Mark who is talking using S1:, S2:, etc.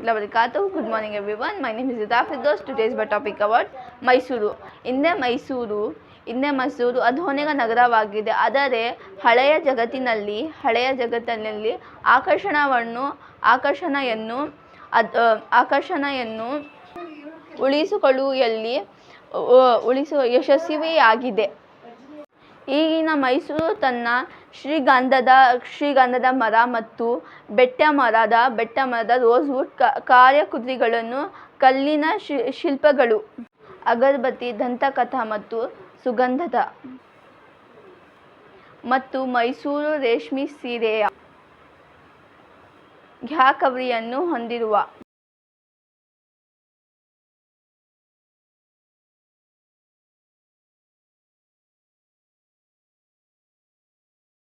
S1: warahmatullahi wabarakatuh. Good morning everyone. My name is Ida Firdaus. Today's my topic about Mysuru. ಇಂದೇ ಮೈಸೂರು ಆಧುನಿಕ ನಗರವಾಗಿದೆ. ಆದರೆ ಹಳೆಯ ಜಗತ್ತಿನಲ್ಲಿ ಆಕರ್ಷಣೆಯನ್ನು ಉಳಿಸುವ ಯಶಸ್ವಿಯಾಗಿದೆ. ಈಗಿನ ಮೈಸೂರು ತನ್ನ ಶ್ರೀಗಂಧದ ಮರ ಮತ್ತು ಬೆಟ್ಟಮರದ ರೋಸ್ವುಡ್ ಕಲಾಕೃತಿಗಳನ್ನು, ಕಲ್ಲಿನ ಶಿಲ್ಪಗಳು, ಅಗರಬತ್ತಿ, ದಂತಕಥಾ ಮತ್ತು ಸುಗಂಧದ ಮತ್ತು ಮೈಸೂರು ರೇಷ್ಮೆ ಸೀರೆಯ ಗ್ಯಾಲರಿಯನ್ನು ಹೊಂದಿರುವ